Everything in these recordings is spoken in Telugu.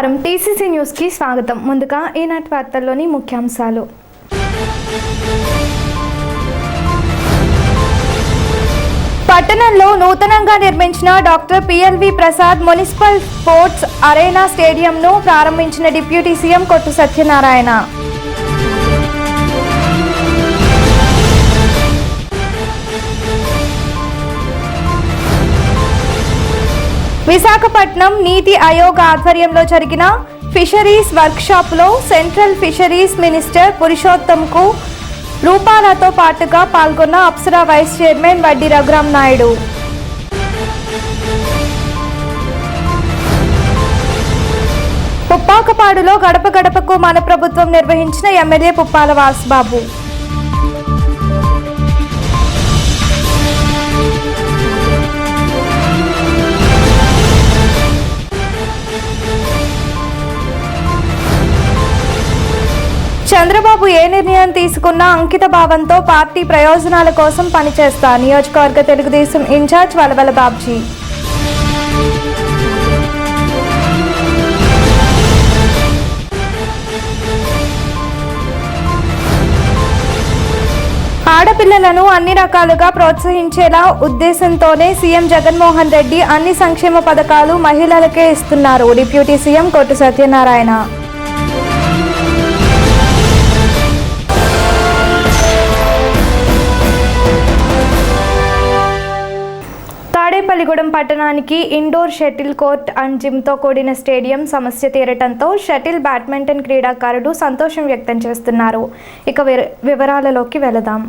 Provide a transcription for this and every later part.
నమస్కారం టీసీసీ న్యూస్ కి స్వాగతం. ముందుగా ఈనాటి వార్తల్లోని ముఖ్యాంశాలు. పట్టణంలో నూతనంగా నిర్మించిన doctor PLV Prasad municipal sports arena స్టేడియంను ప్రారంభించిన డిప్యూటీ సీఎం కొట్టు సత్యనారాయణ. విశాఖపట్నం నీతి ఆయోగ్ ఆధ్వర్యంలో జరిగిన ఫిషరీస్ వర్క్షాప్లో సెంట్రల్ ఫిషరీస్ మినిస్టర్ పురుషోత్తంకు రూపాలతో పాటుగా పాల్గొన్న అప్సరా వైస్ చైర్మన్ వడ్డీ రఘురామ్ నాయుడు. పుప్పాకపాడులో గడప గడపకు మన ప్రభుత్వం నిర్వహించిన ఎమ్మెల్యే పుప్పాల వాసుబాబు. చంద్రబాబు ఏ నిర్ణయం తీసుకున్నా అంకిత భావంతో పార్టీ ప్రయోజనాల కోసం పనిచేస్తా నియోజకవర్గ తెలుగుదేశం ఇన్ఛార్జ్ వలవల బాబ్జీ. ఆడపిల్లలను అన్ని రకాలుగా ప్రోత్సహించేలా ఉద్దేశంతోనే సీఎం జగన్మోహన్ రెడ్డి అన్ని సంక్షేమ పథకాలు మహిళలకే ఇస్తున్నారు. డిప్యూటీ సీఎం కొట్టు సత్యనారాయణ. తాడేపల్లిగూడెం పట్టణానికి ఇండోర్ షటిల్ కోర్ట్ అండ్ జిమ్తో కూడిన స్టేడియం సమస్య తీరటంతో షటిల్ బ్యాడ్మింటన్ క్రీడాకారులు సంతోషం వ్యక్తం చేస్తున్నారు. ఇక వివరాలలోకి వెళదాం.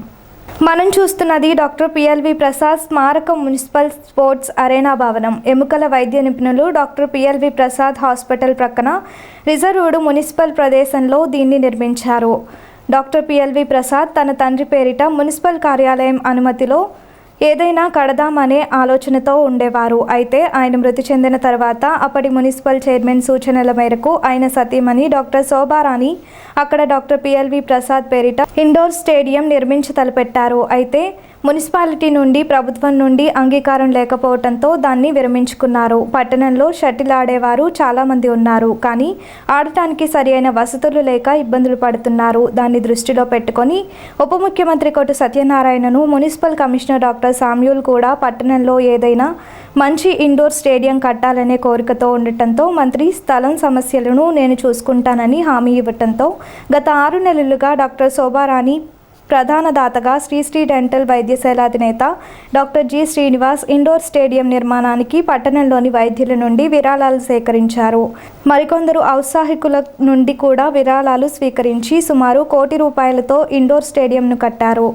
మనం చూస్తున్నది డాక్టర్ పిఎల్వి ప్రసాద్ స్మారక మున్సిపల్ స్పోర్ట్స్ అరేనా భవనం. ఎముకల వైద్య నిపుణులు డాక్టర్ పిఎల్వి ప్రసాద్ హాస్పిటల్ ప్రక్కన రిజర్వ్డ్ మున్సిపల్ ప్రదేశంలో దీన్ని నిర్మించారు. డాక్టర్ పిఎల్వి ప్రసాద్ తన తండ్రి పేరిట మున్సిపల్ కార్యాలయం అనుమతిలో ఏదైనా కడదామనే ఆలోచనతో ఉండేవారు. అయితే ఆయన మృతి చెందిన తర్వాత అప్పటి మున్సిపల్ చైర్మన్ సూచనల మేరకు ఆయన సతీమణి డాక్టర్ శోభారాణి అక్కడ డాక్టర్ పిఎల్వి ప్రసాద్ పేరిట ఇండోర్ స్టేడియం నిర్మించి తలపెట్టారు. అయితే మున్సిపాలిటీ నుండి ప్రభుత్వం నుండి అంగీకారం లేకపోవడంతో దాన్ని విరమించుకున్నారు. పట్టణంలో షటిల్ ఆడేవారు చాలామంది ఉన్నారు, కానీ ఆడటానికి సరైన వసతులు లేక ఇబ్బందులు పడుతున్నారు. దాన్ని దృష్టిలో పెట్టుకొని ఉప ముఖ్యమంత్రి కొట్టు సత్యనారాయణను మున్సిపల్ కమిషనర్ డాక్టర్ సామ్యూల్ కూడా పట్టణంలో ఏదైనా మంచి ఇండోర్ స్టేడియం కట్టాలనే కోరికతో ఉండటంతో మంత్రి స్థలం సమస్యలను నేను చూసుకుంటానని హామీ ఇవ్వటంతో గత 6 నెలలుగా డాక్టర్ శోభారాణి ప్రధాన దాతగా శ్రీ డెంటల్ వైద్యశాల అధినేత doctor G Srinivas indoor stadium నిర్మాణానికి పట్టణంలోని వైద్యుల నుండి విరాళాలు సేకరించారు. మరికొందరు ఔత్సాహికుల నుండి కూడా విరాళాలు స్వీకరించి సుమారు 1 కోటి రూపాయలతో ఇండోర్ స్టేడియంను కట్టారు.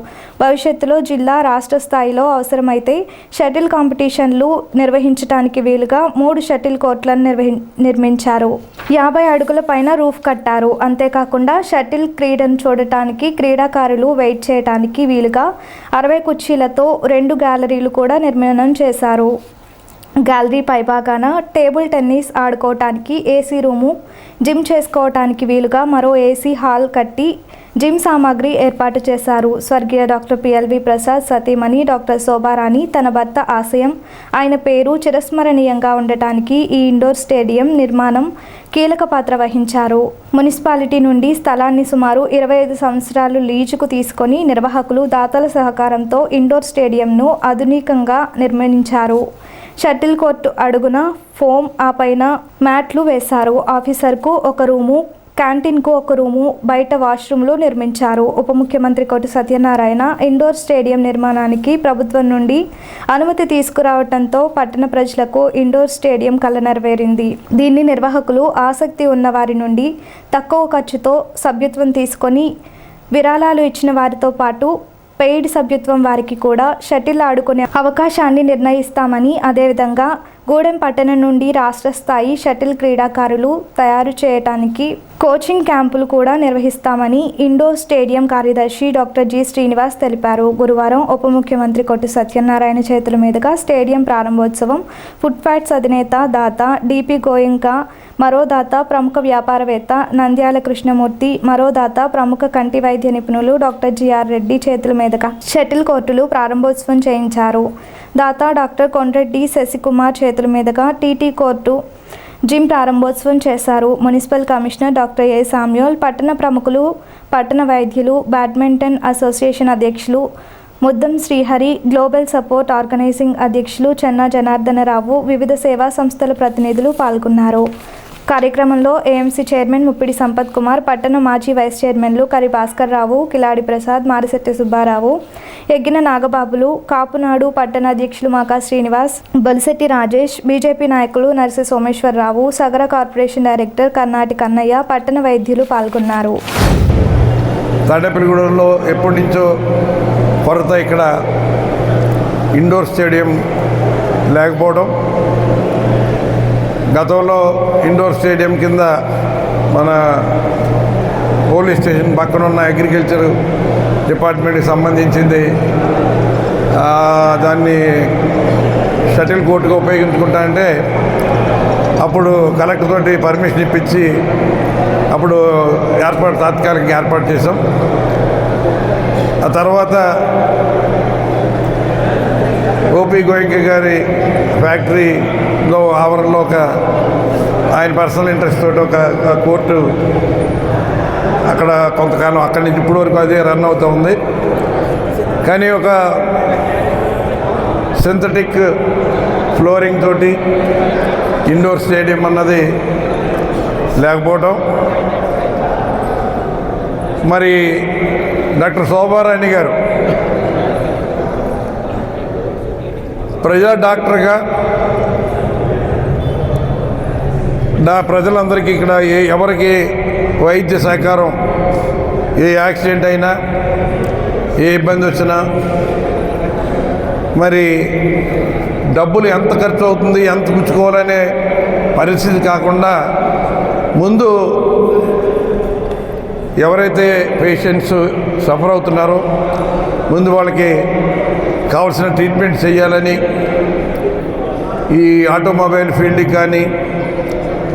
భవిష్యత్తులో జిల్లా రాష్ట్ర స్థాయిలో అవసరమైతే షటిల్ కాంపిటీషన్లు నిర్వహించడానికి వీలుగా 3 షటిల్ కోర్టులను నిర్మించారు. 50 అడుగుల పైన రూఫ్ కట్టారు. అంతేకాకుండా షటిల్ క్రీడను చూడటానికి క్రీడాకారులు వెయిట్ చేయడానికి వీలుగా 60 కుర్చీలతో 2 గ్యాలరీలు కూడా నిర్మాణం చేశారు. గ్యాలరీ పైభాగాన టేబుల్ టెన్నిస్ ఆడుకోవటానికి ఏసీ రూము, జిమ్ చేసుకోవటానికి వీలుగా మరో ఏసీ హాల్ కట్టి జిమ్ సామాగ్రి ఏర్పాటు చేశారు. స్వర్గీయ డాక్టర్ పిఎల్వి ప్రసాద్ సతీమణి డాక్టర్ శోభారాణి తన భర్త ఆశయం, ఆయన పేరు చిరస్మరణీయంగా ఉండటానికి ఈ ఇండోర్ స్టేడియం నిర్మాణం కీలక పాత్ర వహించారు. మున్సిపాలిటీ నుండి స్థలాన్ని సుమారు 25 సంవత్సరాలు లీజుకు తీసుకొని నిర్వాహకులు దాతల సహకారంతో ఇండోర్ స్టేడియంను ఆధునికంగా నిర్మించారు. షటిల్ కోర్టు అడుగున ఫోమ్, ఆ పైన మ్యాట్లు వేశారు. ఆఫీసర్కు ఒక రూము, క్యాంటీన్కు ఒక రూము, బయట వాష్రూమ్లు నిర్మించారు. ఉప ముఖ్యమంత్రి కొట్టు సత్యనారాయణ ఇండోర్ స్టేడియం నిర్మాణానికి ప్రభుత్వం నుండి అనుమతి తీసుకురావడంతో పట్టణ ప్రజలకు ఇండోర్ స్టేడియం కల నెరవేరింది. దీన్ని నిర్వాహకులు ఆసక్తి ఉన్న వారి నుండి తక్కువ ఖర్చుతో సభ్యత్వం తీసుకొని విరాళాలు ఇచ్చిన వారితో పాటు పెయిడ్ సభ్యత్వం వారికి కూడా షటిల్ ఆడుకునే అవకాశాన్ని నిర్ణయిస్తామని, అదేవిధంగా గూడెం పట్టణం నుండి రాష్ట్ర స్థాయి షటిల్ క్రీడాకారులు తయారు చేయడానికి కోచింగ్ క్యాంపులు కూడా నిర్వహిస్తామని ఇండోర్ స్టేడియం కార్యదర్శి డాక్టర్ జి శ్రీనివాస్ తెలిపారు. గురువారం ఉప ముఖ్యమంత్రి కొట్టు సత్యనారాయణ చేతుల మీదుగా స్టేడియం ప్రారంభోత్సవం ఫుడ్ ఫ్యాట్స్ అధినేత దాత డిపి గోయంక, మరో దాత ప్రముఖ వ్యాపారవేత్త నంద్యాల కృష్ణమూర్తి, మరో దాత ప్రముఖ కంటి వైద్య నిపుణులు డాక్టర్ జిఆర్ రెడ్డి చేతుల మీదుగా షటిల్ కోర్టులు ప్రారంభోత్సవం చేయించారు. దాత డాక్టర్ కొండ్రెడ్డి శశికుమార్ చేతుల మీదుగా టీటీ కోర్టు జిమ్ ప్రారంభోత్సవం చేశారు. Municipal commissioner doctor A Samuel, పట్టణ ప్రముఖులు, పట్టణ వైద్యులు, బ్యాడ్మింటన్ అసోసియేషన్ అధ్యక్షులు Muddam Srihari, global support organizing అధ్యక్షులు చెన్నా జనార్దనరావు, వివిధ సేవా సంస్థల ప్రతినిధులు పాల్గొన్నారు. కార్యక్రమంలో ఏఎంసీ చైర్మన్ ముప్పిడి సంపత్ కుమార్, పట్టణ మాజీ వైస్ చైర్మన్లు కరి భాస్కర్ రావు, కిలాడి ప్రసాద్, మారిశెట్టి సుబ్బారావు, ఎగ్గిన నాగబాబులు, కాపునాడు పట్టణ అధ్యక్షులు మాకా శ్రీనివాస్, బొలిశెట్టి రాజేష్, బీజేపీ నాయకులు నర్సి సోమేశ్వరరావు, సగర కార్పొరేషన్ డైరెక్టర్ కర్నాటి కన్నయ్య, పట్టణ వైద్యులు పాల్గొన్నారు. తాడేపల్లిగూడెంలో ఎప్పటి నుంచో కొరత ఇక్కడ ఇండోర్ స్టేడియం లేకపోవడం, గతంలో ఇండోర్ స్టేడియం కింద మన పోలీస్ స్టేషన్ పక్కన ఉన్న అగ్రికల్చర్ డిపార్ట్మెంట్కి సంబంధించింది దాన్ని షటిల్ కోర్టుగా ఉపయోగించుకుంటా అంటే అప్పుడు కలెక్టర్ తోటి పర్మిషన్ ఇప్పించి అప్పుడు తాత్కాలికంగా ఏర్పాటు చేసాం. ఆ తర్వాత ఓపీ గోయింక గారి ఫ్యాక్టరీలో ఆవరణలో ఆయన పర్సనల్ ఇంట్రెస్ట్ తోటి ఒక కోర్టు అక్కడ కొంతకాలం అక్కడి నుంచి ఇప్పటి వరకు అదే రన్ అవుతూ ఉంది. కానీ ఒక సింథటిక్ ఫ్లోరింగ్ తోటి ఇండోర్ స్టేడియం అన్నది లేకపోవటం, మరి డాక్టర్ శోభారాణి గారు ప్రజా డాక్టర్గా ప్రజలందరికీ ఇక్కడ ఎవరికి వైద్య సహకారం, ఏ యాక్సిడెంట్ అయినా, ఏ ఇబ్బంది వచ్చినా, మరి డబ్బులు ఎంత ఖర్చు అవుతుంది, ఎంత పుచ్చుకోవాలనే పరిస్థితి కాకుండా ముందు ఎవరైతే పేషెంట్స్ సఫర్ అవుతున్నారో ముందు వాళ్ళకి కావాల్సిన ట్రీట్మెంట్ చేయాలని ఈ ఆటోమొబైల్ ఫీల్డ్కి కానీ,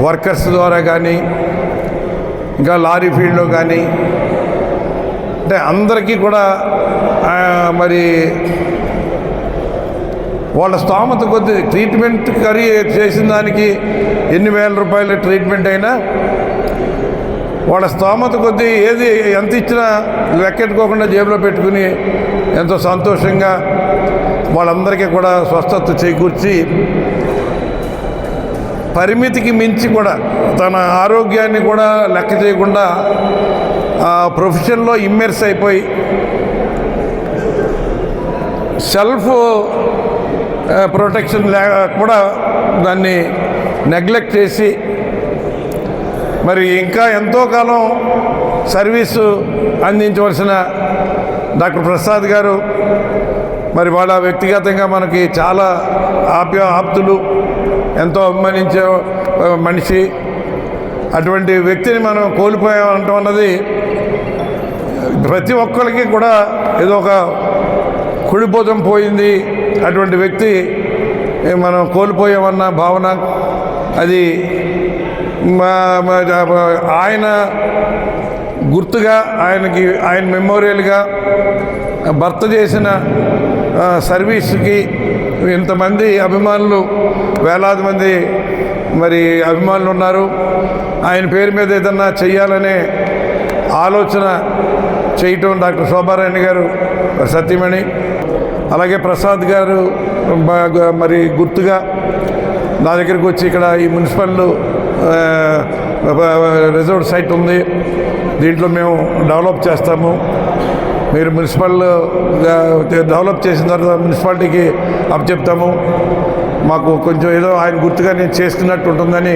వర్కర్స్ ద్వారా కానీ, ఇంకా లారీ ఫీల్డ్లో కానీ, అంటే అందరికీ కూడా మరి వాళ్ళ స్తోమత కొద్ది ట్రీట్మెంట్ చేసిన దానికి ఎన్ని వేల రూపాయల ట్రీట్మెంట్ అయినా వాళ్ళ స్తోమత కొద్దీ ఏది ఎంత ఇచ్చినా లెక్కెట్టుకోకుండా జేబులో పెట్టుకుని ఎంతో సంతోషంగా వాళ్ళందరికీ కూడా స్వస్థత చేకూర్చి పరిమితికి మించి కూడా తన ఆరోగ్యాన్ని కూడా లెక్క చేయకుండా ప్రొఫెషన్లో ఇమ్మెర్స్ అయిపోయి సెల్ఫ్ ప్రొటెక్షన్ కూడా దాన్ని నెగ్లెక్ట్ చేసి మరి ఇంకా ఎంతో కాలం సర్వీసు అందించవలసిన డాక్టర్ ప్రసాద్ గారు మరి వాళ్ళ వ్యక్తిగతంగా మనకి చాలా ఆప్తులు, ఎంతో అభిమానించే మనిషి. అటువంటి వ్యక్తిని మనం కోల్పోయామంటాం అన్నది ప్రతి ఒక్కరికి కూడా ఏదో ఒక కుడిపోతం పోయింది, అటువంటి వ్యక్తి మనం కోల్పోయామన్న భావన. అది ఆయన గుర్తుగా ఆయన మెమోరియల్గా భర్త చేసిన సర్వీస్కి ఇంతమంది అభిమానులు, వేలాది మంది మరి అభిమానులు ఉన్నారు. ఆయన పేరు మీద ఏదన్నా చెయ్యాలనే ఆలోచన చేయటం డాక్టర్ శోభారాణి గారు సతీమణి, అలాగే ప్రసాద్ గారు మరి గుర్తుగా నా దగ్గరికి వచ్చి ఇక్కడ ఈ మున్సిపల్ రిజర్వ్ సైట్ ఉంది, దీంట్లో మేము డెవలప్ చేస్తాము, మీరు మున్సిపల్ డెవలప్ చేసిన తర్వాత మున్సిపాలిటీకి అప్పచెప్తాము, మాకు కొంచెం ఏదో ఆయన గుర్తుగా నేను చేసుకున్నట్టు ఉంటుందని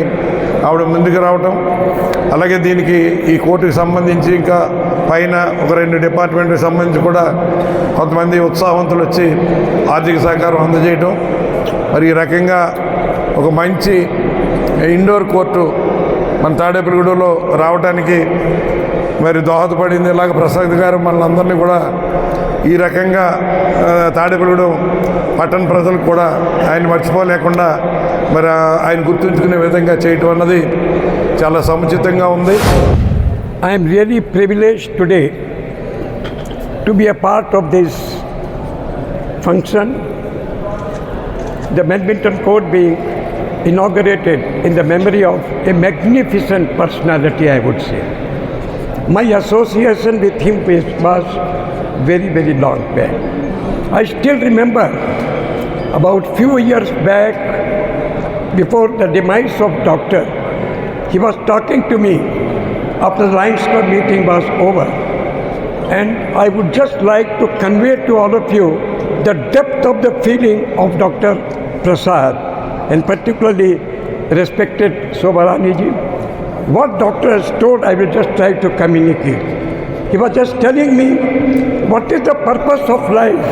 ఆవిడ ముందుకు రావటం. అలాగే దీనికి ఈ కోర్టుకి సంబంధించి ఇంకా పైన ఒక 2 డిపార్ట్మెంట్కి సంబంధించి కూడా కొంతమంది ఉత్సాహవంతులు వచ్చి ఆర్థిక సహకారం అందజేయటం, మరి ఈ రకంగా ఒక మంచి ఇండోర్ కోర్టు మన తాడేపల్లిగూడెంలో రావడానికి మరి దోహదపడింది. ఇలాగ ప్రసాద్ గారు మనందరినీ కూడా ఈ రకంగా తాడేపల్లిగూడెం పట్టణ ప్రజలకు కూడా ఆయన మర్చిపోలేకుండా మరి ఆయన గుర్తుంచుకునే విధంగా చేయటం అన్నది చాలా సముచితంగా ఉంది. I am really privileged today to be a part of this function, the badminton court being inaugurated in the memory of a magnificent personality, I would say. My association with him was very, very long back. I still remember about few years back, before the demise of doctor, he was talking to me after the Lions Club meeting was over. And I would just like to convey to all of you the depth of the feeling of Dr. Prasad, and particularly respected Sobharani ji. What doctor has told, I will just try to communicate. He was just telling me, what is the purpose of life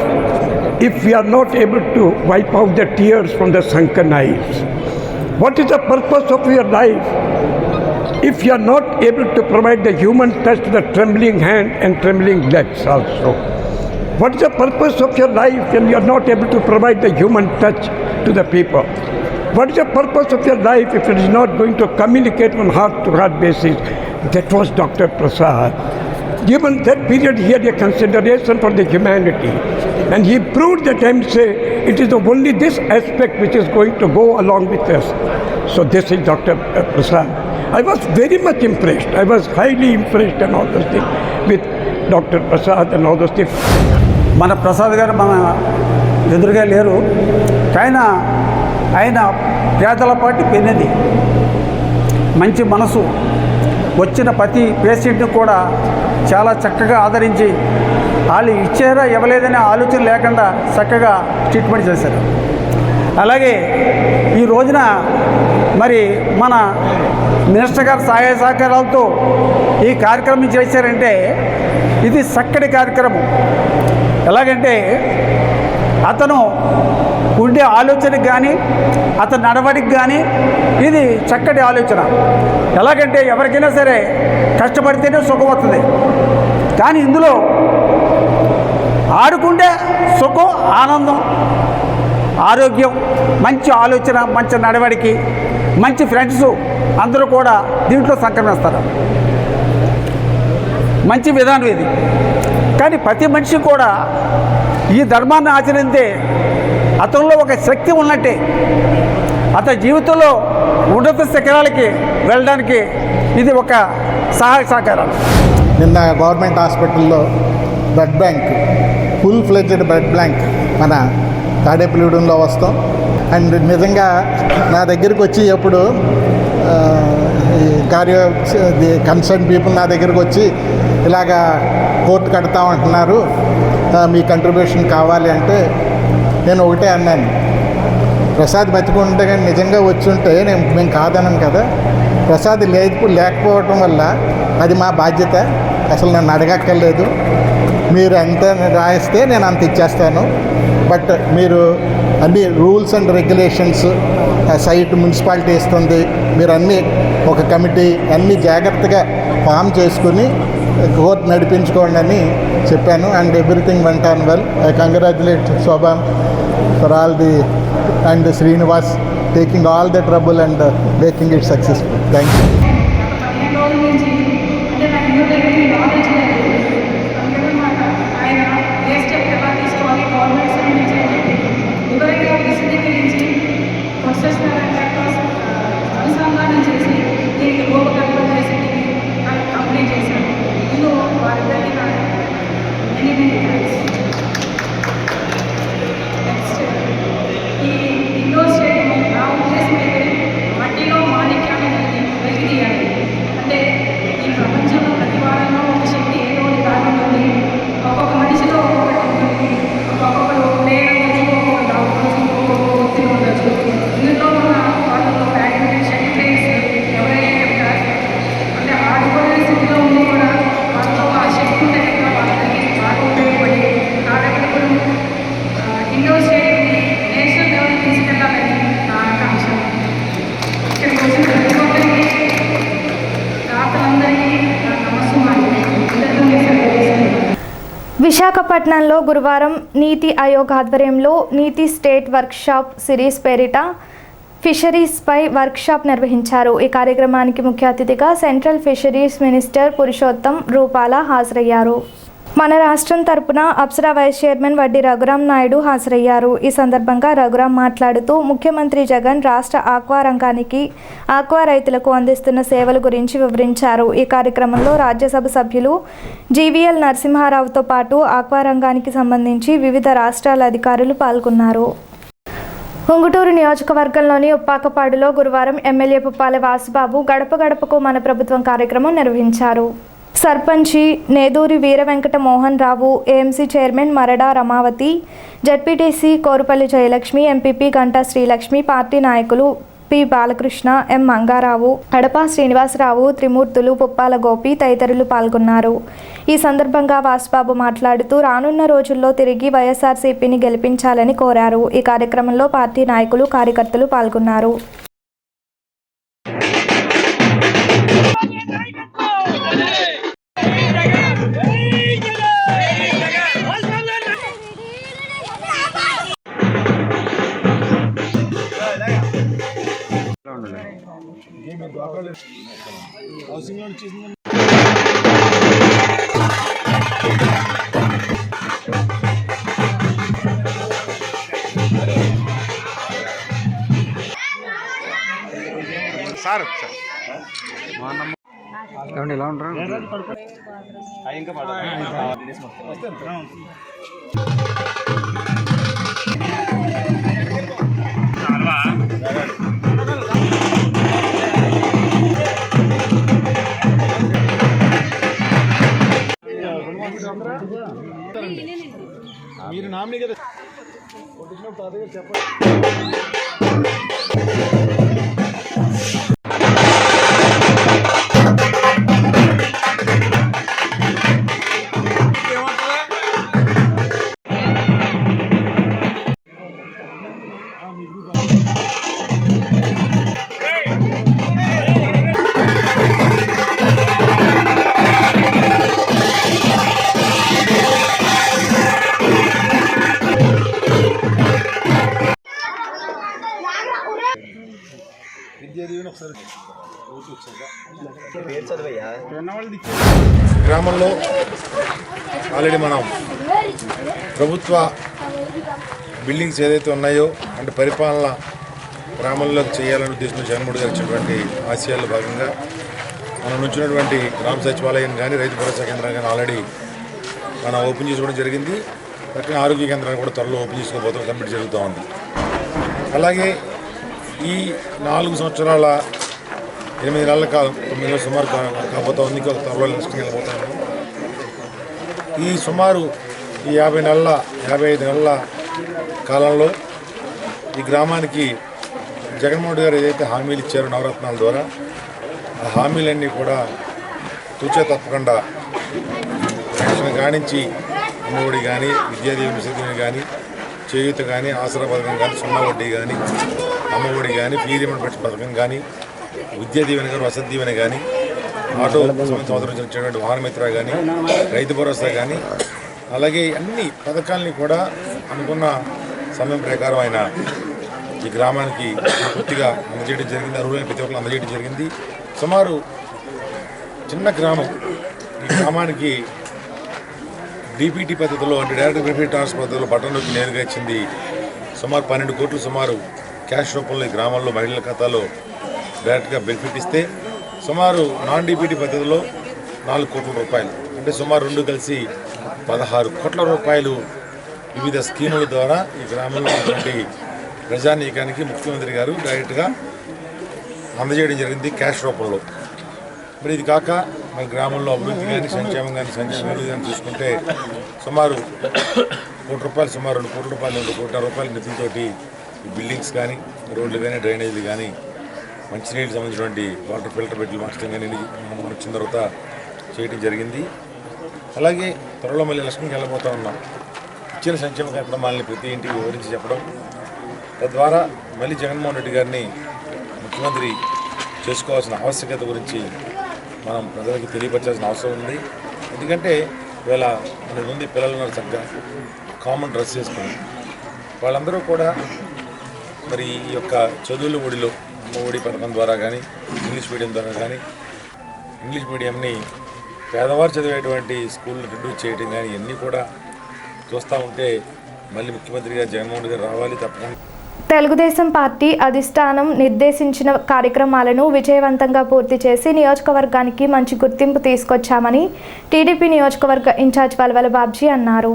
if we are not able to wipe out the tears from the sunken eyes? What is the purpose of your life if you are not able to provide the human touch to the trembling hand and trembling legs also? What is the purpose of your life when you are not able to provide the human touch to the people? What is the purpose of your life if it is not going to communicate on heart-to-heart basis? That was Dr. Prasad. Given that period, he had a consideration for the humanity. And he proved that I say it is only this aspect which is going to go along with us. So this is Dr. Prasad. I was very much impressed. I was highly impressed and all those things with Dr. Prasad and all those things. మన ప్రసాద్ గారు మన ఎదురుగా లేరు, కానీ ఆయన పేదల పాటి పెన్నది, మంచి మనసు, వచ్చిన ప్రతి పేషెంట్ని కూడా చాలా చక్కగా ఆదరించి వాళ్ళు ఇచ్చారా ఇవ్వలేదనే ఆలోచన లేకుండా చక్కగా ట్రీట్మెంట్ చేశారు. అలాగే ఈ రోజున మరి మన మినిస్టర్ గారు సహాయ సహకారాలతో ఈ కార్యక్రమం చేశారంటే ఇది చక్కటి కార్యక్రమం. ఎలాగంటే అతను ఉండే ఆలోచనకి కానీ అతని నడవడికి కానీ ఇది చక్కటి ఆలోచన. ఎలాగంటే ఎవరికైనా సరే కష్టపడితేనే సుఖం వస్తుంది, కానీ ఇందులో ఆడుకుంటే సుఖం, ఆనందం, ఆరోగ్యం, మంచి ఆలోచన, మంచి నడవడికి, మంచి ఫ్రెండ్స్ అందరూ కూడా దీంట్లో సంక్రమిస్తారు. మంచి విధానం ఇది. కానీ ప్రతి మనిషి కూడా ఈ ధర్మాన్ని ఆచరిస్తే అతనిలో ఒక శక్తి ఉన్నట్టే, అతని జీవితంలో ఉన్నత శిఖరాలకి వెళ్ళడానికి ఇది ఒక సహాయ సహకారాలు. నిన్న గవర్నమెంట్ హాస్పిటల్లో blood bank, full fledged blood bank మన తాడేపల్లిగూడెంలో వస్తాం. అండ్ నిజంగా నా దగ్గరికి వచ్చి ఎప్పుడు ది కన్సర్న్ పీపుల్ నా దగ్గరికి వచ్చి ఇలాగా కోర్టు కడతామంటున్నారు, మీ కంట్రిబ్యూషన్ కావాలి అంటే నేను ఒకటే అన్నాను, ప్రసాద్ బతికుంటే కానీ నిజంగా వచ్చి ఉంటే మేము కాదన్నాను కదా. ప్రసాద్ లేకపోవటం వల్ల అది మా బాధ్యత, అసలు నన్ను అడగక్కర్లేదు. మీరు ఎంత రాయిస్తే నేను అంత ఇచ్చేస్తాను. బట్ మీరు అన్ని rules and regulations site municipality ఇస్తుంది, మీరు అన్నీ ఒక కమిటీ అన్నీ జాగ్రత్తగా ఫామ్ చేసుకుని కోర్టు నడిపించుకోండి అని చెప్పాను. And everything went on well. I congratulate Shobhan for all the and Srinivas taking all the trouble and making it successful. Thank you. విశాఖపట్నంలో గురువారం నీతి ఆయోగ్ ఆధ్వర్యంలో నీతి స్టేట్ వర్క్షాప్ సిరీస్ పేరిట ఫిషరీస్పై వర్క్షాప్ నిర్వహించారు. ఈ కార్యక్రమానికి ముఖ్య అతిథిగా సెంట్రల్ ఫిషరీస్ మినిస్టర్ పురుషోత్తం రూపాల హాజరయ్యారు. మన రాష్ట్రం తరపున అప్సరా వైస్ చైర్మన్ వడ్డీ రఘురాం నాయుడు హాజరయ్యారు. ఈ సందర్భంగా రఘురాం మాట్లాడుతూ ముఖ్యమంత్రి జగన్ రాష్ట్ర ఆక్వా రంగానికి, ఆక్వా రైతులకు అందిస్తున్న సేవల గురించి వివరించారు. ఈ కార్యక్రమంలో రాజ్యసభ సభ్యులు జీవీఎల్ నరసింహారావుతో పాటు ఆక్వా రంగానికి సంబంధించి వివిధ రాష్ట్రాల అధికారులు పాల్గొన్నారు. ఉంగుటూరు నియోజకవర్గంలోని ఉప్పాకపాడులో గురువారం ఎమ్మెల్యే పుప్పాల వాసుబాబు గడప గడపకు మన ప్రభుత్వం కార్యక్రమం నిర్వహించారు. సర్పంచి Neduri Veera Venkata Mohan Rao, AMC chairman Marada Ramavathi, ZPTC Korupalli Jayalakshmi, MPP Ganta Srilakshmi, party నాయకులు పి బాలకృష్ణ, ఎం మంగారావు, అడపా శ్రీనివాసరావు, త్రిమూర్తులు, పుప్పాల గోపి తదితరులు పాల్గొన్నారు. ఈ సందర్భంగా వాసుబాబు మాట్లాడుతూ రానున్న రోజుల్లో తిరిగి వైఎస్ఆర్సీపీని గెలిపించాలని కోరారు. ఈ కార్యక్రమంలో పార్టీ నాయకులు, కార్యకర్తలు పాల్గొన్నారు. ఎలా ఉంటారు? మీరు నామినీ కదా చెప్పండి. గ్రామంలో ఆల్రెడీ మనం ప్రభుత్వ బిల్డింగ్స్ ఏదైతే ఉన్నాయో అంటే పరిపాలన గ్రామంలోకి చేయాలని ఉద్దేశంతో జగన్మోహన్ గారు ఇచ్చినటువంటి ఆశయాల్లో భాగంగా మనం నుంచినటువంటి గ్రామ సచివాలయం కానీ రైతు భరోసా కేంద్రం కానీ ఆల్రెడీ మనం ఓపెన్ చేసుకోవడం జరిగింది. ప్రతి ఆరోగ్య కేంద్రాన్ని కూడా త్వరలో ఓపెన్ చేసుకోబోతాం, కంప్లీట్ జరుగుతూ ఉంది. అలాగే ఈ 4 సంవత్సరాల 8 నెలల కాలం 9 నెలలు సుమారు కాబోతా ఉంది. ఇంకొక త్వరలో నెక్స్ట్ వెళ్ళబోతాను. ఈ సుమారు ఈ 55 నెలల కాలంలో ఈ గ్రామానికి జగన్మోహన్ గారు ఏదైతే హామీలు ఇచ్చారో నవరత్నాల ద్వారా ఆ హామీలన్నీ కూడా తూచే తప్పకుండా పెన్షన్ కానించి అమ్మఒడి కానీ, విద్యాదీవెన విద్యాదీవెన కానీ, చేయూత కానీ, ఆసరా పథకం కానీ, సున్నా వడ్డీ కానీ, అమ్మఒడి కానీ, ఫీ రీయింబర్స్మెంట్ పథకం కానీ, విద్యాదీవెన కానీ, వసతి దీవెన కానీ, ఆటో సంవత్సరం ఇచ్చినటువంటి వాహనమిత్ర కానీ, రైతు భరోసా కానీ, అలాగే అన్ని పథకాలని కూడా అనుకున్న సమయం ప్రకారం ఆయన ఈ గ్రామానికి పూర్తిగా అందజేయడం జరిగింది. అర్హులైన ప్రతి ఒక్కరు అందజేయడం జరిగింది. సుమారు చిన్న గ్రామం, ఈ గ్రామానికి డీపీటీ పద్ధతిలో అంటే డైరెక్ట్ బెనిఫిట్ ట్రాన్స్ఫర్ పద్ధతిలో బటన్లోకి నేరుగా ఇచ్చింది. సుమారు 12 కోట్లు సుమారు క్యాష్ రూపంలో ఈ గ్రామంలో మహిళల ఖాతాలో డైరెక్ట్గా బెనిఫిట్ ఇస్తే, సుమారు నాన్ డీపీటీ పద్ధతిలో 4 కోట్ల రూపాయలు అంటే సుమారు 2 కలిసి 16 కోట్ల రూపాయలు వివిధ స్కీముల ద్వారా ఈ గ్రామంలో ఉన్నటువంటి ప్రజానీకానికి ముఖ్యమంత్రి గారు డైరెక్ట్గా అందజేయడం జరిగింది క్యాష్ రూపంలో. మరి ఇది కాక మన గ్రామంలో అభివృద్ధి కానీ, సంక్షేమం కానీ, అభివృద్ధి కానీ చూసుకుంటే సుమారు 1 కోటి రూపాయలు, సుమారు 2 కోట్ల రూపాయలు, 2 కోట్ల రూపాయల నిధులతోటి ఈ బిల్డింగ్స్ కానీ, రోడ్లు కానీ, డ్రైనేజీలు కానీ, మంచినీళ్ళకి సంబంధించినటువంటి వాటర్ ఫిల్టర్ పెట్టి మార్చడం కానీ వచ్చిన తర్వాత చేయడం జరిగింది. అలాగే త్వరలో మళ్ళీ లక్ష్మికి వెళ్ళబోతూ ఉన్నాం. ఇచ్చిన సంక్షేమ కార్యక్రమాలని ప్రతి ఇంటికి వివరించి చెప్పడం, తద్వారా మళ్ళీ జగన్మోహన్ రెడ్డి గారిని ముఖ్యమంత్రి చేసుకోవాల్సిన ఆవశ్యకత గురించి మనం ప్రజలకు తెలియపరచాల్సిన అవసరం ఉంది. ఎందుకంటే ఇవాళ 100 మంది పిల్లలు ఉన్నారు, చక్కగా కామన్ డ్రెస్ చేసుకుని వాళ్ళందరూ కూడా మరి ఈ యొక్క చదువుల ఒడిలో అమ్మ ఒడి పథకం ద్వారా కానీ, ఇంగ్లీష్ మీడియం ద్వారా కానీ, ఇంగ్లీష్ మీడియంని పేదవారు చదివేటువంటి స్కూళ్ళు రెడ్యూస్ చేయడం కానీ ఇవన్నీ కూడా చూస్తూ ఉంటే మళ్ళీ ముఖ్యమంత్రి గారు జగన్మోహన్ గారు రావాలి తప్పకుండా. తెలుగుదేశం పార్టీ అధిష్టానం నిర్దేశించిన కార్యక్రమాలను విజయవంతంగా పూర్తి చేసి నియోజకవర్గానికి మంచి గుర్తింపు తీసుకొచ్చామని టీడీపీ నియోజకవర్గ ఇన్ఛార్జ్ వలవల బాబ్జీ అన్నారు.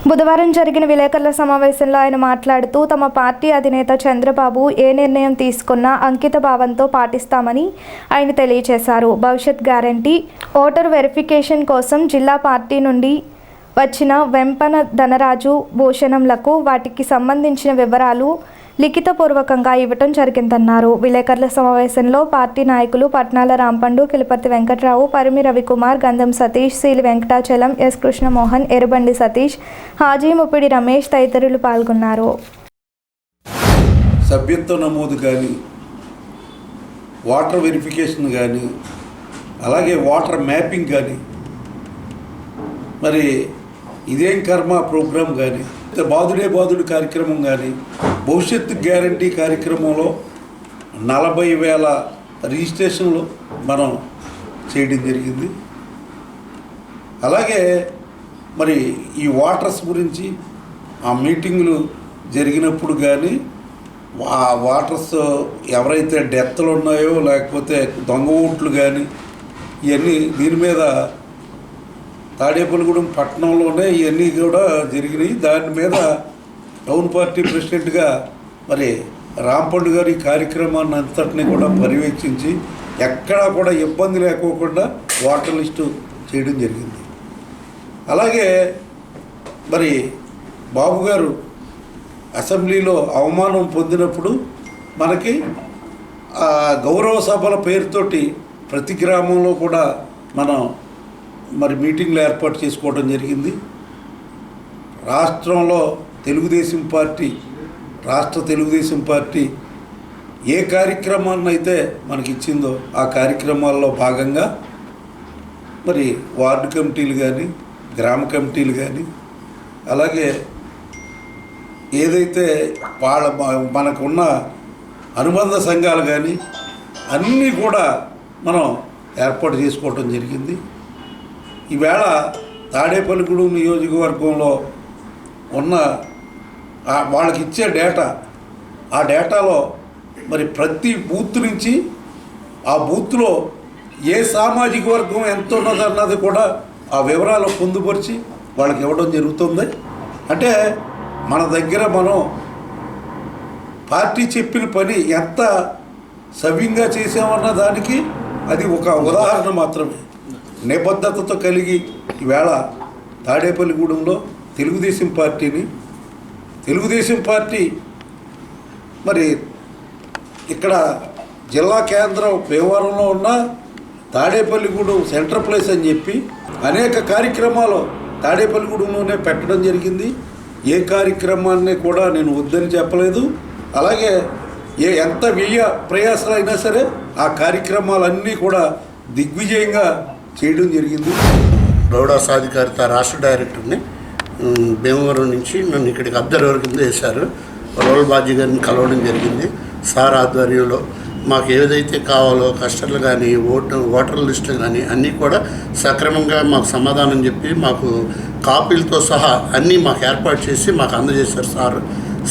బుధవారం జరిగిన విలేకరుల సమావేశంలో ఆయన మాట్లాడుతూ తమ పార్టీ అధినేత చంద్రబాబు ఏ నిర్ణయం తీసుకున్నా అంకిత భావంతో పాటిస్తామని ఆయన తెలియజేశారు. భవిష్యత్ గ్యారంటీ ఓటర్ వెరిఫికేషన్ కోసం జిల్లా పార్టీ నుండి వచ్చిన వెంపన ధనరాజు భూషణంలకు వాటికి సంబంధించిన వివరాలు లిఖితపూర్వకంగా ఇవ్వటం జరిగిందన్నారు. విలేకరుల సమావేశంలో పార్టీ నాయకులు పట్నాల రాంపండు, కిలిపర్తి వెంకట్రావు, పరిమి రవికుమార్, గంధం సతీష్, సీలి వెంకటాచలం, ఎస్ కృష్ణమోహన్, ఎరుబండి సతీష్, హాజీ ముప్పిడి రమేష్ తదితరులు పాల్గొన్నారు. సభ్యత్వ నమోదు కానీ, వాటర్ వెరిఫికేషన్ కానీ, అలాగే వాటర్ మ్యాపింగ్ కానీ, మరి ఇదేం కర్మ ప్రోగ్రాం కానీ, బాదుడే బాదుడు కార్యక్రమం కానీ, భవిష్యత్తు గ్యారంటీ కార్యక్రమంలో 40,000 రిజిస్ట్రేషన్లు మనం చేయడం జరిగింది. అలాగే మరి ఈ వాటర్స్ గురించి ఆ మీటింగులు జరిగినప్పుడు కానీ ఆ వాటర్స్ ఎవరైతే డెత్లు ఉన్నాయో లేకపోతే దొంగ ఓట్లు కానీ ఇవన్నీ దీని మీద తాడేపల్లిగూడెం పట్టణంలోనే ఇవన్నీ కూడా జరిగినాయి. దాని మీద టౌన్ పార్టీ ప్రెసిడెంట్గా మరి రాంపండు గారు ఈ కార్యక్రమాన్ని అంతటిని కూడా పర్యవేక్షించి ఎక్కడా కూడా ఇబ్బంది లేకోకుండా వాటర్ లిస్టు చేయడం జరిగింది. అలాగే మరి బాబు గారు అసెంబ్లీలో అవమానం పొందినప్పుడు మనకి గౌరవ సభల పేరుతోటి ప్రతి గ్రామంలో కూడా మనం మరి మీటింగ్లు ఏర్పాటు చేసుకోవడం జరిగింది. రాష్ట్రంలో రాష్ట్ర తెలుగుదేశం పార్టీ ఏ కార్యక్రమాన్ని అయితే మనకి ఇచ్చిందో ఆ కార్యక్రమాల్లో భాగంగా మరి వార్డు కమిటీలు కానీ, గ్రామ కమిటీలు కానీ, అలాగే ఏదైతే మనకున్న అనుబంధ సంఘాలు కానీ అన్నీ కూడా మనం ఏర్పాటు చేసుకోవడం జరిగింది. ఈవేళ తాడేపల్లిగూడెం నియోజకవర్గంలో ఉన్న వాళ్ళకి ఇచ్చే డేటా, ఆ డేటాలో మరి ప్రతి బూత్ నుంచి ఆ బూత్లో ఏ సామాజిక వర్గం ఎంత ఉన్నదన్నది కూడా ఆ వివరాలు పొందుపరిచి వాళ్ళకి ఇవ్వడం జరుగుతుంది. అంటే మన దగ్గర మనం పార్టీ చెప్పిన పని ఎంత సవ్యంగా చేసామన్న దానికి అది ఒక ఉదాహరణ మాత్రమే. నిబద్ధతతో కలిగి ఈవేళ తాడేపల్లిగూడెంలో తెలుగుదేశం పార్టీ మరి ఇక్కడ జిల్లా కేంద్రం భీమవరంలో ఉన్న తాడేపల్లిగూడెం సెంటర్ ప్లేస్ అని చెప్పి అనేక కార్యక్రమాలు తాడేపల్లిగూడెంలోనే పెట్టడం జరిగింది. ఏ కార్యక్రమాన్ని కూడా నేను వద్దని చెప్పలేదు. అలాగే ఎంత వ్యయ ప్రయాసాలైనా సరే ఆ కార్యక్రమాలన్నీ కూడా దిగ్విజయంగా చేయడం జరిగింది. గౌడ సాధికారిత రాష్ట్ర డైరెక్టర్ని భీమవరం నుంచి నన్ను ఇక్కడికి అబ్జర్వర్ కింద వేశారు. వలవల బాబ్జీ గారిని కలవడం జరిగింది. సార్ ఆధ్వర్యంలో మాకు ఏదైతే కావాలో కస్టర్లు కానీ ఓటర్ లిస్టులు కానీ అన్నీ కూడా సక్రమంగా మాకు సమాధానం చెప్పి మాకు కాపీలతో సహా అన్నీ మాకు ఏర్పాటు చేసి మాకు అందజేశారు.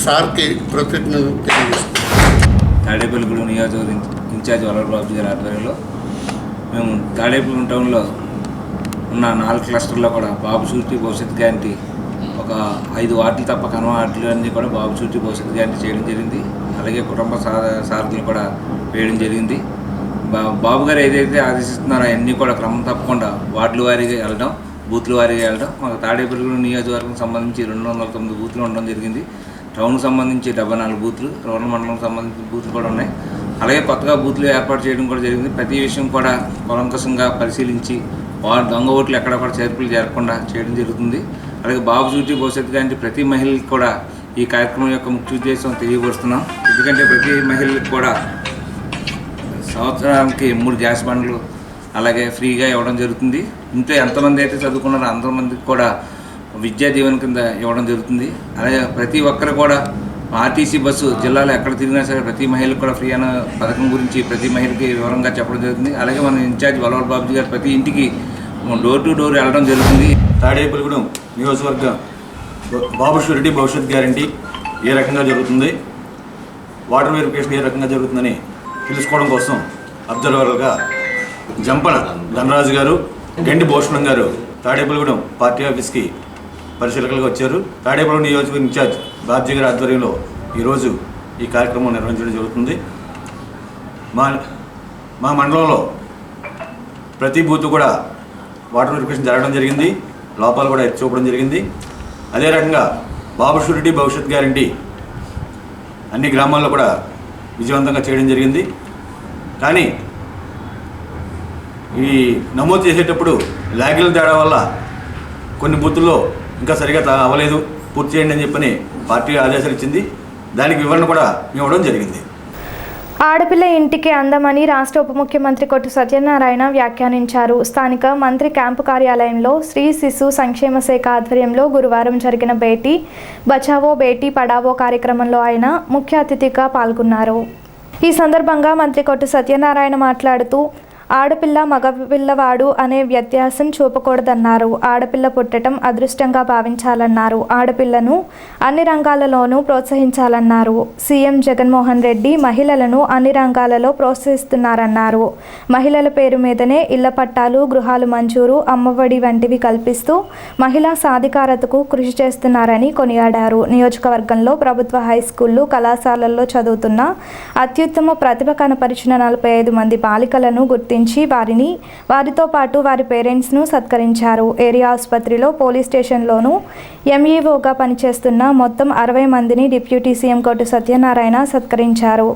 సార్కి కృతజ్ఞతలు తెలియజేస్తాం. తాడేపల్లిగూడెం నియోజకవర్గ ఇన్ఛార్జ్ వలవల బాబ్జీ గారి ఆధ్వర్యంలో మేము తాడేపల్లిగూడెం టౌన్లో ఉన్న 4 క్లస్టర్లో కూడా బాబు షూరిటీ భవిష్యత్ గ్యారంటీ ఒక 5 వార్డులు తప్ప కనుమ వార్డులు అన్నీ కూడా బాబు షూరిటీ భవిష్యత్ గ్యారంటీ చేయడం జరిగింది. అలాగే కుటుంబ సారథులు కూడా వేయడం జరిగింది. బాబు గారు ఏదైతే ఆదేశిస్తున్నారో అవన్నీ కూడా క్రమం తప్పకుండా వార్డుల వారీగా వెళ్ళడం, బూత్ల వారీగా వెళ్ళడం. మాకు తాడేపల్లిగూడెం నియోజకవర్గం సంబంధించి 209 బూత్లు ఉండడం జరిగింది. టౌన్కి సంబంధించి 74 బూత్లు, రూరల్ మండలం సంబంధించిన బూత్లు కూడా ఉన్నాయి. అలాగే కొత్తగా బూత్లు ఏర్పాటు చేయడం కూడా జరిగింది. ప్రతి విషయం కూడా కూలంకషంగా పరిశీలించి దొంగ ఓట్లు ఎక్కడ కూడా చేర్పులు జరగకుండా చేయడం జరుగుతుంది. అలాగే బాబు షూరిటీ భవిష్యత్తు గ్యారంటీ ప్రతి మహిళకి కూడా ఈ కార్యక్రమం యొక్క ముఖ్య ఉద్దేశం తెలియపరుస్తున్నాం. ఎందుకంటే ప్రతి మహిళకి కూడా సంవత్సరానికి 3 గ్యాస్ బండ్లు అలాగే ఫ్రీగా ఇవ్వడం జరుగుతుంది. ఇంట్లో ఎంతమంది అయితే చదువుకున్నారో అంతమందికి కూడా విద్యా దీవెన కింద ఇవ్వడం జరుగుతుంది. అలాగే ప్రతి ఒక్కరు కూడా ఆర్టీసీ బస్సు జిల్లాలో ఎక్కడ తిరిగినా సరే ప్రతి మహిళకు కూడా ఫ్రీ అనే పథకం గురించి ప్రతి మహిళకి వివరంగా చెప్పడం జరుగుతుంది. అలాగే మన ఇన్ఛార్జ్ వలవల బాబ్జీ గారు ప్రతి ఇంటికి డోర్ టు డోర్ వెళ్ళడం జరుగుతుంది. తాడేపల్లిగూడెం నియోజకవర్గం బాబు షూరిటీ భవిష్యత్ గ్యారంటీ ఏ రకంగా జరుగుతుంది, వాటర్ వెరిఫికేషన్ ఏ రకంగా జరుగుతుందని తెలుసుకోవడం కోసం అబ్జర్వర్గా జంపన ధనరాజు గారు, గండి భూషణం గారు తాడేపల్లిగూడెం పార్టీ ఆఫీస్కి పరిశీలకులుగా వచ్చారు. తాడేపల్లి నియోజకవర్గ ఇన్ఛార్జ్ బాబ్జీ గారి ఆధ్వర్యంలో ఈరోజు ఈ కార్యక్రమం నిర్వహించడం జరుగుతుంది. మా మండలంలో ప్రతి బూత్ కూడా వాటర్ వెరిఫికేషన్ జరగడం జరిగింది, లోపాలు కూడా ఎత్తి చూపడం జరిగింది. అదే రకంగా బాబు షూరిటీ భవిష్యత్ గ్యారంటీ అన్ని గ్రామాల్లో కూడా విజయవంతంగా చేయడం జరిగింది. కానీ ఈ నమోదు చేసేటప్పుడు లాగిల తేడా వల్ల కొన్ని బూతుల్లో ఇంకా సరిగా అవ్వలేదు, పూర్తి చేయండి అని చెప్పని పార్టీ ఆదేశాలు ఇచ్చింది. దానికి వివరణ కూడా ఇవ్వడం జరిగింది. ఆడపిల్ల ఇంటికి అందమని రాష్ట్ర ఉప ముఖ్యమంత్రి కొట్టు సత్యనారాయణ వ్యాఖ్యానించారు. స్థానిక మంత్రి క్యాంపు కార్యాలయంలో శ్రీ శిశు సంక్షేమ శాఖ ఆధ్వర్యంలో గురువారం జరిగిన బేటీ బచావో బేటీ పడావో కార్యక్రమంలో ఆయన ముఖ్య అతిథిగా పాల్గొన్నారు. ఈ సందర్భంగా మంత్రి కొట్టు సత్యనారాయణ మాట్లాడుతూ ఆడపిల్ల మగపిల్లవాడు అనే వ్యత్యాసం చూపకూడదన్నారు. ఆడపిల్ల పుట్టడం అదృష్టంగా భావించాలన్నారు. ఆడపిల్లను అన్ని రంగాలలోనూ ప్రోత్సహించాలన్నారు. సీఎం జగన్మోహన్ రెడ్డి మహిళలను అన్ని రంగాలలో ప్రోత్సహిస్తున్నారన్నారు. మహిళల పేరు మీదనే ఇళ్ల పట్టాలు, గృహాలు మంజూరు, అమ్మఒడి వంటివి కల్పిస్తూ మహిళా సాధికారతకు కృషి చేస్తున్నారని కొనియాడారు. నియోజకవర్గంలో ప్రభుత్వ హైస్కూళ్లు, కళాశాలల్లో చదువుతున్న అత్యుత్తమ ప్రతిభ కనపరిచిన 45 మంది బాలికలను గుర్తించి వారితో పాటు వారి పేరెంట్స్ను సత్కరించారు. ఏరియా ఆసుపత్రిలో, పోలీస్ స్టేషన్లోనూ ఎంఈఓగా పనిచేస్తున్న మొత్తం 60 మందిని డిప్యూటీ సీఎం కొట్టు సత్యనారాయణ సత్కరించారు.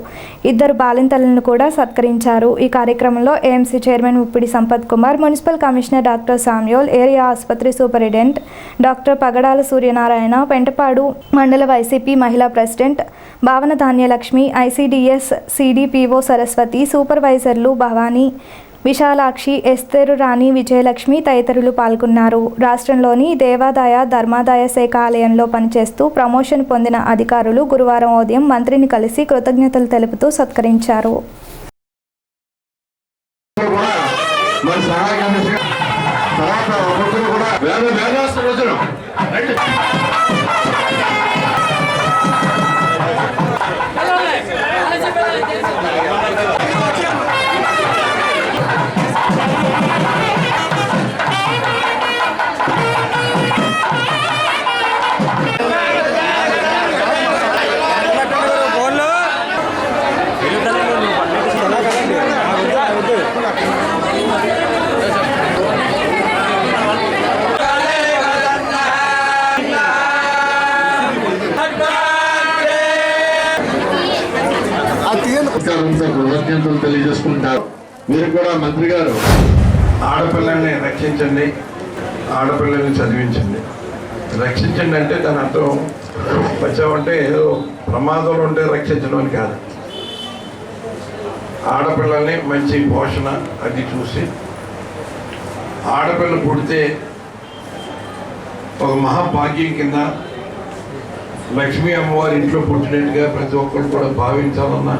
2 బాలింతలను కూడా సత్కరించారు. ఈ కార్యక్రమంలో AMC chairman Uppidi Sampath Kumar, municipal commissioner doctor Samuel, area ఆసుపత్రి సూపరింటెండెంట్ డాక్టర్ పగడాల సూర్యనారాయణ, పెంటపాడు మండల వైసీపీ మహిళా president Bhavana Dhanyalakshmi, ICDS CDPO Saraswathi, సూపర్వైజర్లు భవానీ, విశాలాక్షి, ఎస్తేరు రాణి, విజయలక్ష్మి తదితరులు పాల్గొన్నారు. రాష్ట్రంలోని దేవాదాయ ధర్మాదాయ శాఖ ఆలయంలో పనిచేస్తూ ప్రమోషన్ పొందిన అధికారులు గురువారం ఉదయం మంత్రిని కలిసి కృతజ్ఞతలు తెలుపుతూ సత్కరించారు. కృతజ్ఞతలు తెలియజేసుకుంటారు. మీరు కూడా మంత్రి గారు ఆడపిల్లల్ని రక్షించండి, ఆడపిల్లల్ని చదివించండి. రక్షించండి అంటే దాని అర్థం వచ్చామంటే ఏదో ప్రమాదంలో ఉంటే రక్షించడం అని కాదు. ఆడపిల్లల్ని మంచి పోషణ అది చూసి, ఆడపిల్ల పుడితే ఒక మహాభాగ్యం కింద లక్ష్మీ అమ్మవారి ఇంట్లో పుట్టినట్టుగా ప్రతి ఒక్కరు కూడా భావించాలన్న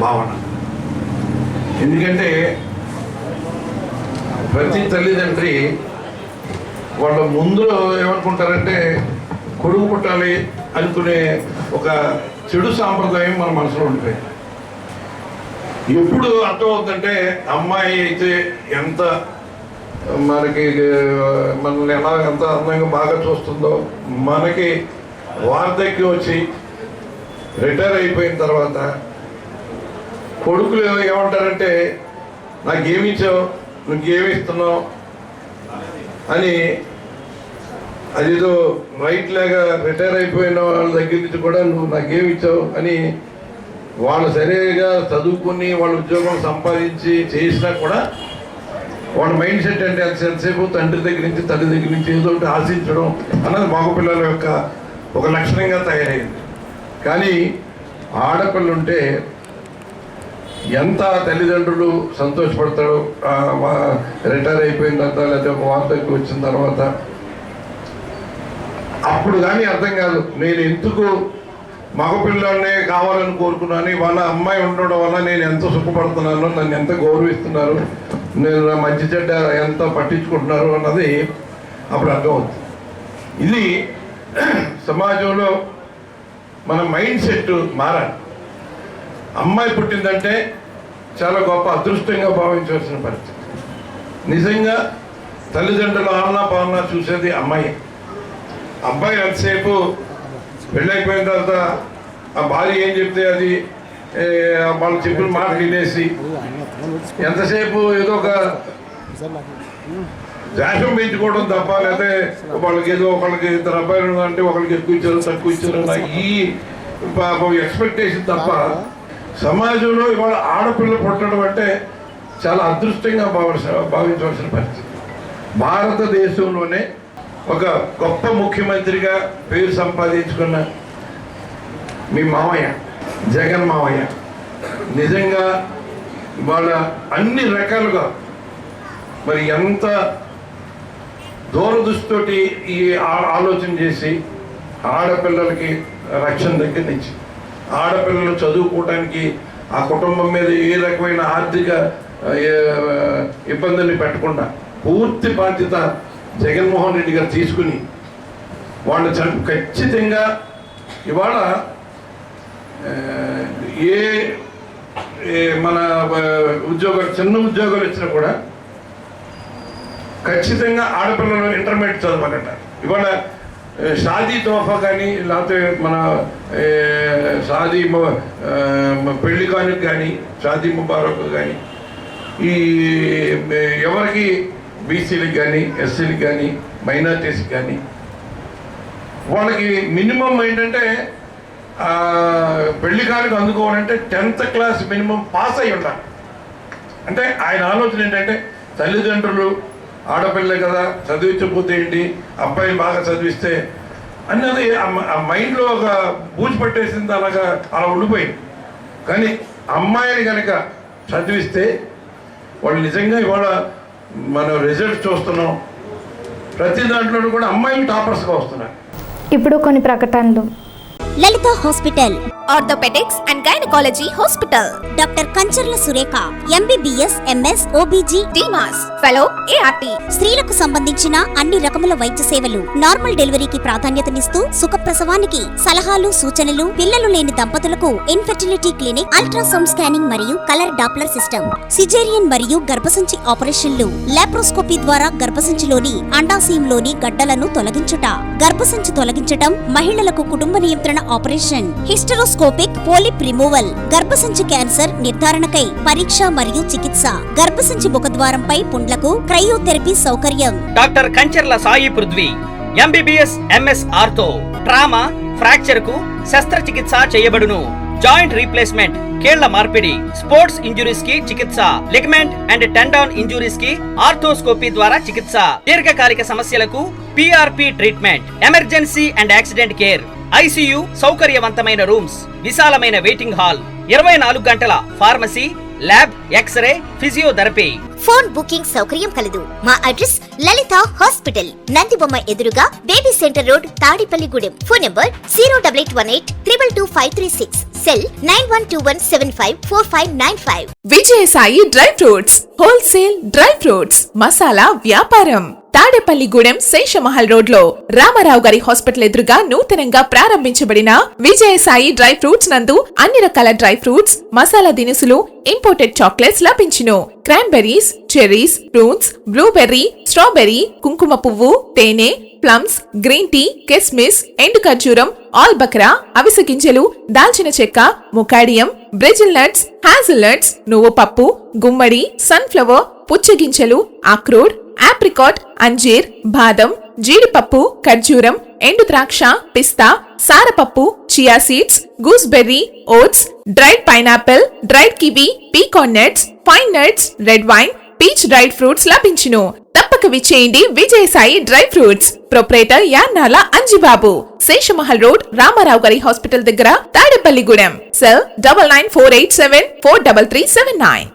భావన. ఎందుకంటే ప్రతి తల్లిదండ్రి వాళ్ళ ముందులో ఏమనుకుంటారంటే కొడుకు పుట్టాలి అనుకునే ఒక చెడు సాంప్రదాయం మన మనసులో ఉండిపోయింది. ఎప్పుడు అర్థమవుతుందంటే అమ్మాయి అయితే ఎంత మనల్ని ఎలా ఎంత అందంగా బాగా చూస్తుందో, మనకి వార్ధక్యం వచ్చి రిటైర్ అయిపోయిన తర్వాత కొడుకులు ఏమంటారంటే నాకేమిచ్చావు, నువ్వేమిస్తున్నావు అని అదేదో రైట్ లాగా రిటైర్ అయిపోయిన వాళ్ళ దగ్గర నుంచి కూడా నువ్వు నాకేమిచ్చావు అని వాళ్ళు సరిగా చదువుకుని వాళ్ళ ఉద్యోగం సంపాదించి చేసినా కూడా వాళ్ళ మైండ్ సెట్ అంటే ఎంతసేపు తండ్రి దగ్గర నుంచి తల్లి దగ్గర నుంచి ఏదో ఒకటి ఆశించడం అన్నది మగపిల్లల యొక్క ఒక లక్షణంగా తయారైంది. కానీ ఆడపిల్ల ఉంటే ఎంత తల్లిదండ్రులు సంతోషపడతాడు రిటైర్ అయిపోయిన తర్వాత, లేకపోతే ఒక వార్తకి వచ్చిన తర్వాత. అప్పుడు కానీ అర్థం కాదు నేను ఎందుకు మగపిల్లల్నే కావాలని కోరుకున్నాను, వాళ్ళ అమ్మాయి ఉండడం వల్ల నేను ఎంత సుఖపడుతున్నాను, నన్ను ఎంత గౌరవిస్తున్నారు, నేను మంచి చెడ్డ ఎంత పట్టించుకుంటున్నారు అన్నది అప్పుడు అర్థమవుతుంది. ఇది సమాజంలో మన మైండ్ సెట్ మారాలి. అమ్మాయి పుట్టిందంటే చాలా గొప్ప అదృష్టంగా భావించవలసిన పరిస్థితి. నిజంగా తల్లిదండ్రుల ఆలనా పాలన చూసేది అమ్మాయి. అబ్బాయి ఎంతసేపు పెళ్ళైపోయిన తర్వాత ఆ భార్య ఏం చెప్తే అది వాళ్ళు చెప్పిన మాట వినేసి ఎంతసేపు ఏదో ఒక ద్వేషం పెంచుకోవడం తప్ప, లేకపోతే వాళ్ళకి ఏదో ఒకళ్ళకి ఇద్దరు అబ్బాయిలు అంటే ఒకరికి ఎక్కువ ఇచ్చారు తక్కువ ఇచ్చారు ఈ ఎక్స్పెక్టేషన్ తప్ప సమాజంలో ఇవాళ ఆడపిల్ల పుట్టడం అంటే చాలా అదృష్టంగా భావించవలసిన పరిస్థితి. భారతదేశంలోనే ఒక గొప్ప ముఖ్యమంత్రిగా పేరు సంపాదించుకున్న మీ మామయ్య జగన్ మామయ్య నిజంగా వాళ్ళ అన్ని రకాలుగా మరి ఎంత దూరదృష్టితోటి ఈ ఆలోచన చేసి ఆడపిల్లలకి రక్షణ దగ్గర నుంచి ఆడపిల్లలు చదువుకోవడానికి ఆ కుటుంబం మీద ఏ రకమైన ఆర్థిక ఇబ్బందుల్ని పెట్టకుండా పూర్తి బాధ్యత జగన్మోహన్ రెడ్డి గారు తీసుకుని వాళ్ళు ఖచ్చితంగా ఇవాళ మన ఉద్యోగాలు చిన్న ఉద్యోగాలు ఇచ్చినా కూడా ఖచ్చితంగా ఆడపిల్లలు ఇంటర్మీడియట్ చదవాలంటారు. ఇవాళ షాదీ తోఫా కానీ లేకపోతే మన షాదీ పెళ్లి కానుక కానీ షాదీ ముబారక్ కానీ ఈ ఎవరికి బీసీలకు కానీ ఎస్సీలకు కానీ మైనార్టీస్కి కానీ వాళ్ళకి మినిమం ఏంటంటే పెళ్లి కానుక అందుకోవాలంటే 10th క్లాస్ మినిమం పాస్ అయి ఉండాలి. అంటే ఆయన ఆలోచన ఏంటంటే తల్లిదండ్రులు ఆడపిల్లే కదా చదివించకపోతే ఏంటి, అబ్బాయిని బాగా చదివిస్తే అన్నది ఆ మైండ్లో ఒక బూజు పట్టేసింది, అలా ఉండిపోయింది. కానీ అమ్మాయిని కనుక చదివిస్తే వాళ్ళు నిజంగా ఇవాళ మనం రిజల్ట్ చూస్తున్నాం. ప్రతి దాంట్లో కూడా అమ్మాయిలు టాపర్స్గా వస్తున్నారు. ఇప్పుడు కొన్ని ప్రకటనలు. Lalitha hospital, orthopaedics and gynaecology hospital, doctor Kancharla Surekha, MBBS, MS, OBG, DMAS, fellow, ART. స్త్రీలకు సంబంధించిన అన్ని రకముల వైద్య సేవలు, నార్మల్ డెలివరీకి ప్రాధాన్యతనిస్తూ సుఖప్రసవానికి సలహాలు సూచనలు, పిల్లలు లేని దంపతులకు ఇన్ఫెర్టిలిటీ క్లినిక్, అల్ట్రాసౌండ్ స్కానింగ్ మరియు కలర్ డాప్లర్ సిస్టమ్, సిజేరియన్ మరియు గర్భసంచి ఆపరేషన్లు, లాప్రోస్కోపీ ద్వారా గర్భసంచిలోని అండాశయంలోని గడ్డలను తొలగించుట, గర్భసంచి తొలగించటం, మహిళలకు కుటుంబ నియంత్రణ ఆపరేషన్, హిస్టరోస్కోపిక్ పోలిప్ రిమూవల్, గర్భసంచి క్యాన్సర్ నిర్ధారణకై పరీక్ష మరియు చికిత్స, గర్భసంచి ముఖద్వారంపై పుండ్లకు క్రయోథెరపీ సౌకర్యం. Doctor Kancharla Sai Prithvi, MBBS, MS ortho, trauma, fracture కు శస్త్రచికిత్స చేయబడును. జాయింట్ రీప్లేస్మెంట్, కీళ్ల మార్పిడి, స్పోర్ట్స్ ఇంజురీస్ కి చికిత్స, లిగమెంట్ అండ్ టెండాన్ ఇంజురీస్ కి ఆర్థోస్కోపీ ద్వారా చికిత్స, దీర్ఘకాలిక సమస్యలకు PRP treatment, emergency and accident care, ICU సౌకర్యవంతమైన రూమ్స్, విశాలమైన వెయిటింగ్ హాల్, 24 గంటల pharmacy, lab, x-ray, physiotherapy. Phone booking సౌకర్యం కలదు. మా అడ్రస్ లలిత హాస్పిటల్, నందిబొమ్మ ఎదురుగా, baby centre road, Tadepalligudem. Phone number 08818 222 536, cell 9121754595. Vijayasai dry fruits, wholesale dry fruits masala వ్యాపారం. తాడేపల్లిగూడెం శేషమహల్ రోడ్ లో రామారావు గారి హాస్పిటల్ ఎదురుగా నూతనంగా ప్రారంభించబడిన విజయసాయి డ్రై ఫ్రూట్స్ నందు అన్ని రకాల డ్రై ఫ్రూట్స్, మసాలా దినుసులు, ఇంపోర్టెడ్ చాక్లెట్స్ లభించును. Cranberries, cherries, fruits, blueberry, strawberry, కుంకుమ పువ్వు, తేనె, ప్లమ్స్, గ్రీన్ టీ, కిస్మిస్, ఎండు ఖర్జూరం, ఆల్ బక్రా, అవిసె గింజలు, దాల్చిన చెక్క, ముకాడియం, బ్రెజిల్ నట్స్, హ్యాజల్ నట్స్, నువ్వు పప్పు, గుమ్మడి, సన్ఫ్లవర్, పుచ్చగింజలు, అక్రోడ్, ఆప్రికాట్, అంజీర్, బాదం, జీడిపప్పు, ఖర్జూరం, ఎండు ద్రాక్ష, పిస్తా, సారపప్పు, chia seeds, gooseberry, oats, dried pineapple, dried kiwi, pecan nuts, pine nuts, red wine, peach dried fruits లభించును. తప్పక విచ్చేయండి Vijayasai dry fruits. Proprietor Yannala Anjibabu, Seshamahal road, Ramarao గారి హాస్పిటల్ దగ్గర, తాడేపల్లిగూడెం. సెల్ 9948743379.